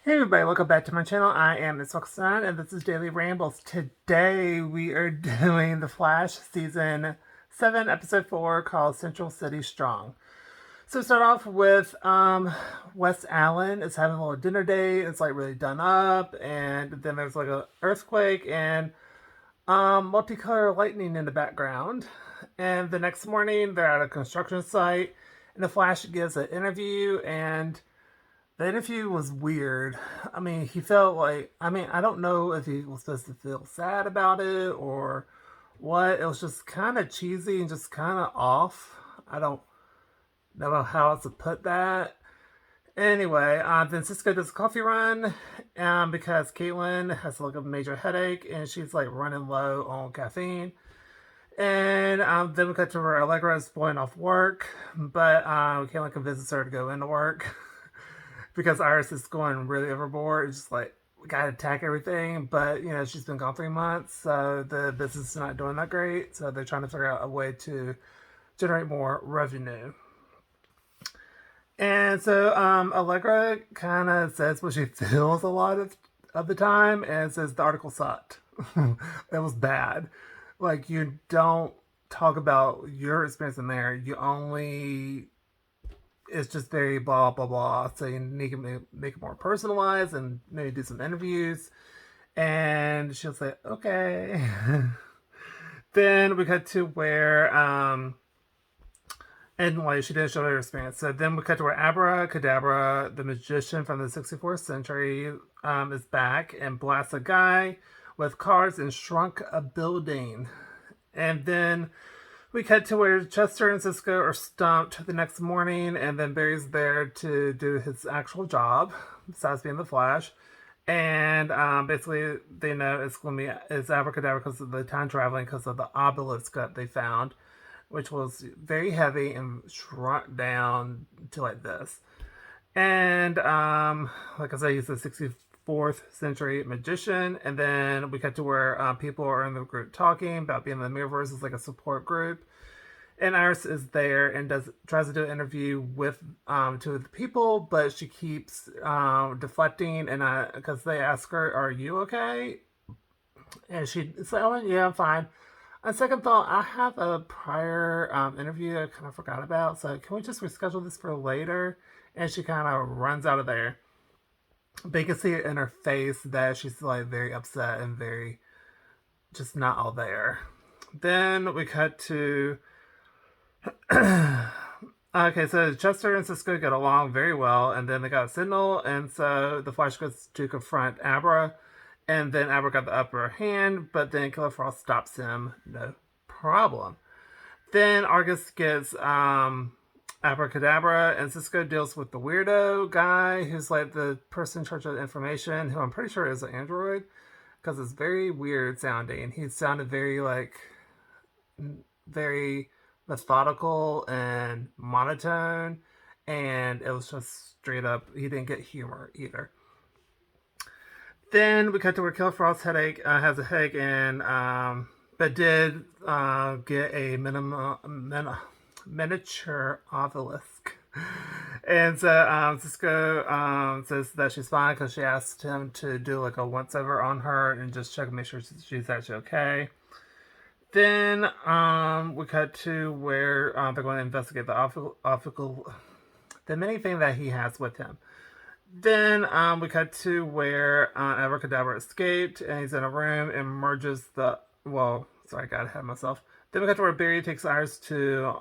Hey everybody, welcome back to my channel. I am Miss Roxanne and this is Daily Rambles. Today we are doing The Flash Season 7, Episode 4 called Central City Strong. So start off with West Allen is having a little dinner date. It's like really done up, and then there's like a earthquake and multicolor lightning in the background. And the next morning they're at a construction site and the Flash gives an interview, and the interview was weird. I mean, he felt like, I don't know if he was supposed to feel sad about it or what. It was just kind of cheesy and just kind of off. I don't know how else to put that. Anyway, then Cisco does a coffee run because Caitlin has like a major headache and she's like running low on caffeine. And then we got to where Allegra's blowing off work, but Caitlin convinces her to go into work. Because Iris is going really overboard. It's just like, we gotta attack everything. But, she's been gone 3 months, so the business is not doing that great. So they're trying to figure out a way to generate more revenue. And so Allegra kind of says what she feels a lot of the time and says the article sucked. It was bad. Like, you don't talk about your experience in there. You only it's just very blah blah blah. So you need to make it more personalized and maybe do some interviews. And she'll say, okay. Then we cut to where and like she did show her experience. So then we cut to where Abra Kadabra, the magician from the 64th century, is back and blasts a guy with cars and shrunk a building. And then we cut to where Chester and Cisco are stumped the next morning, and then Barry's there to do his actual job, besides being the Flash. And basically, they know it's abracadabra because of the time traveling, because of the obelisk that they found, which was very heavy and shrunk down to like this. And like I said, he's a 64th century magician. And then we cut to where people are in the group talking about being in the Mirrorverse as like a support group. And Iris is there and tries to do an interview with two of the people, but she keeps deflecting, and because they ask her, "Are you okay?" And she's like, "Oh yeah, I'm fine." On second thought, I have a prior interview I kind of forgot about, so can we just reschedule this for later? And she kind of runs out of there. But you can see it in her face that she's like very upset and very just not all there. Then we cut to okay, so Chester and Cisco get along very well, and then they got a signal, and so the Flash goes to confront Abra, and then Abra got the upper hand, but then Killer Frost stops him, no problem. Then Argus gets Abracadabra, and Cisco deals with the weirdo guy who's like the person in charge of the information, who I'm pretty sure is an android, because it's very weird sounding. He sounded very like very methodical and monotone, and it was just straight up. He didn't get humor either. Then we cut to where Killer Frost's headache has a headache, and but did get a miniature obelisk. And so Cisco says that she's fine because she asked him to do like a once over on her and just check and make sure she's actually okay. Then we cut to where they're going to investigate the the mini thing that he has with him. Then we cut to where Abracadabra escaped, and he's in a room and merges the. Well, sorry, I got ahead of myself. Then we cut to where Barry takes Iris to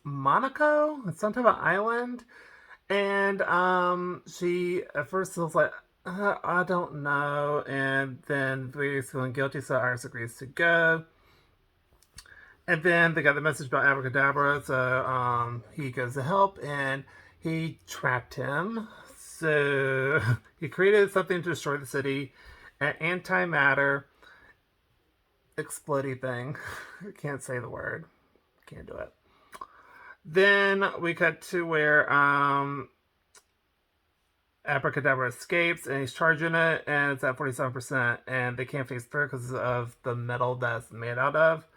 Monaco, some type of island, and she at first was like, I don't know, and then Barry's feeling guilty, so Iris agrees to go. And then they got the message about Abracadabra, so he goes to help, and he trapped him. So he created something to destroy the city, an antimatter explodey thing. I can't say the word. Can't do it. Then we cut to where Abracadabra escapes, and he's charging it, and it's at 47%, and they can't phase through because of the metal that's made out of.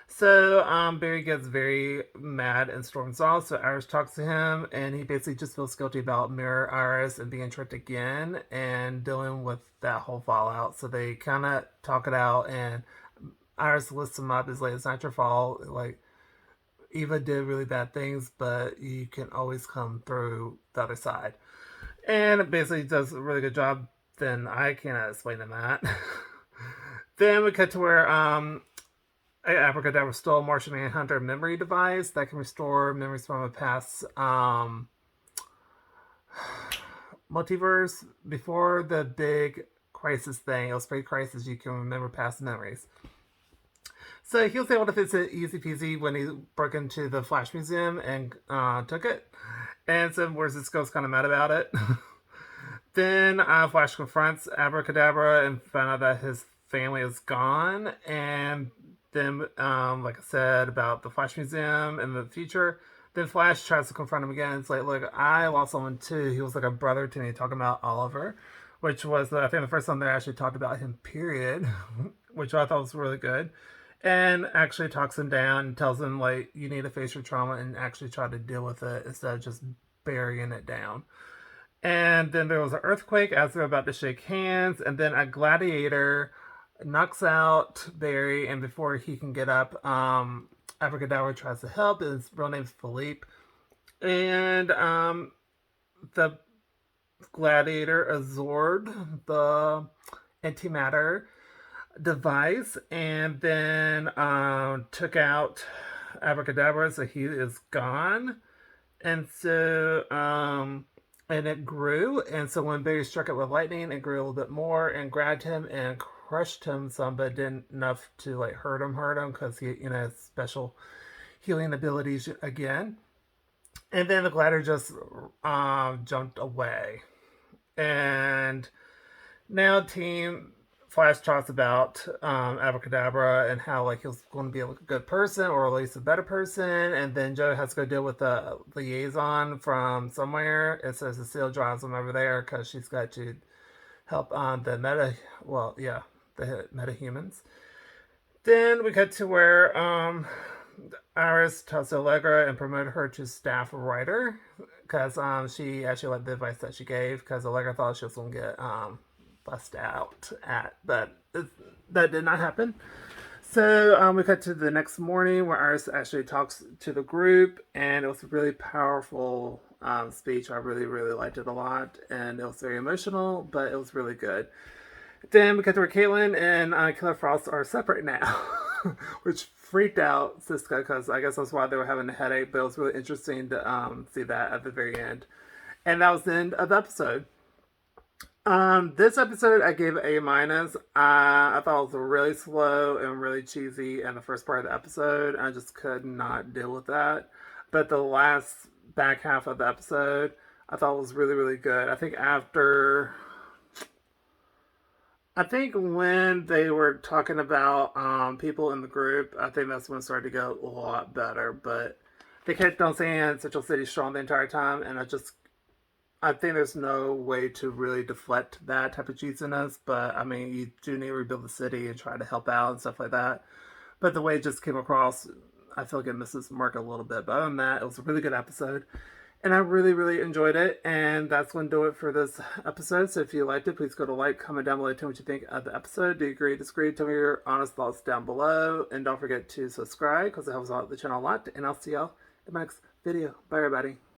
So Barry gets very mad and storms off. So Iris talks to him, and he basically just feels guilty about Mirror Iris and being tricked again and dealing with that whole fallout. So they kind of talk it out, and Iris lifts him up. Is like, it's not your fault. Like, Eva did really bad things, but you can always come through the other side. And it basically does a really good job. Then I cannot explain him that. Then we cut to where Abracadabra stole Martian Manhunter memory device that can restore memories from a past multiverse. Before the big crisis thing, it was pretty crisis, you can remember past memories. So he was able to fix it easy peasy when he broke into the Flash Museum and took it. And so where's this ghost kind of mad about it. Then Flash confronts Abracadabra and found out that his family is gone. And then, like I said, about the Flash Museum in the future, then Flash tries to confront him again. It's like, look, I lost someone too. He was like a brother to me, talking about Oliver, which was, I think, the first time they actually talked about him, period, which I thought was really good. And actually talks him down and tells him, like, you need to face your trauma and actually try to deal with it instead of just burying it down. And then there was an earthquake as they're about to shake hands, and then a gladiator knocks out Barry, and before he can get up, Abracadabra tries to help. His real name's Philippe. And the gladiator absorbed the antimatter device and then took out Abracadabra, so he is gone. And so and it grew, and so when Barry struck it with lightning, it grew a little bit more and grabbed him and crushed him some, but didn't enough to like hurt him because he, has special healing abilities again. And then the gladiator just jumped away. And now Team Flash talks about Abracadabra and how like he was going to be a good person or at least a better person, and then Joe has to go deal with the liaison from somewhere. It says Cecile drives him over there because she's got to help on the the metahumans. Then we get to where Iris tells Allegra and promoted her to staff writer because she actually liked the advice that she gave because Allegra thought she was going to get bust out at, but that did not happen. So we cut to the next morning where Iris actually talks to the group, and it was a really powerful speech. I really, really liked it a lot, and it was very emotional, but it was really good. Then we cut to where Caitlin and Killer Frost are separate now, which freaked out Cisco because I guess that's why they were having a headache, but it was really interesting to see that at the very end. And that was the end of the episode. This episode I gave A minus. I thought it was really slow and really cheesy in the first part of the episode. I just could not deal with that. But the last back half of the episode, I thought was really, really good. I think when they were talking about people in the group, I think that's when it started to go a lot better. But they kept on saying Central City strong the entire time, and I think there's no way to really deflect that type of cheesiness, but I mean, you do need to rebuild the city and try to help out and stuff like that. But the way it just came across, I feel like it misses the mark a little bit. But other than that, it was a really good episode. And I really, really enjoyed it. And that's going to do it for this episode. So if you liked it, please go to like, comment down below, tell me what you think of the episode. Do you agree, disagree? Tell me your honest thoughts down below. And don't forget to subscribe because it helps out the channel a lot. And I'll see y'all in my next video. Bye, everybody.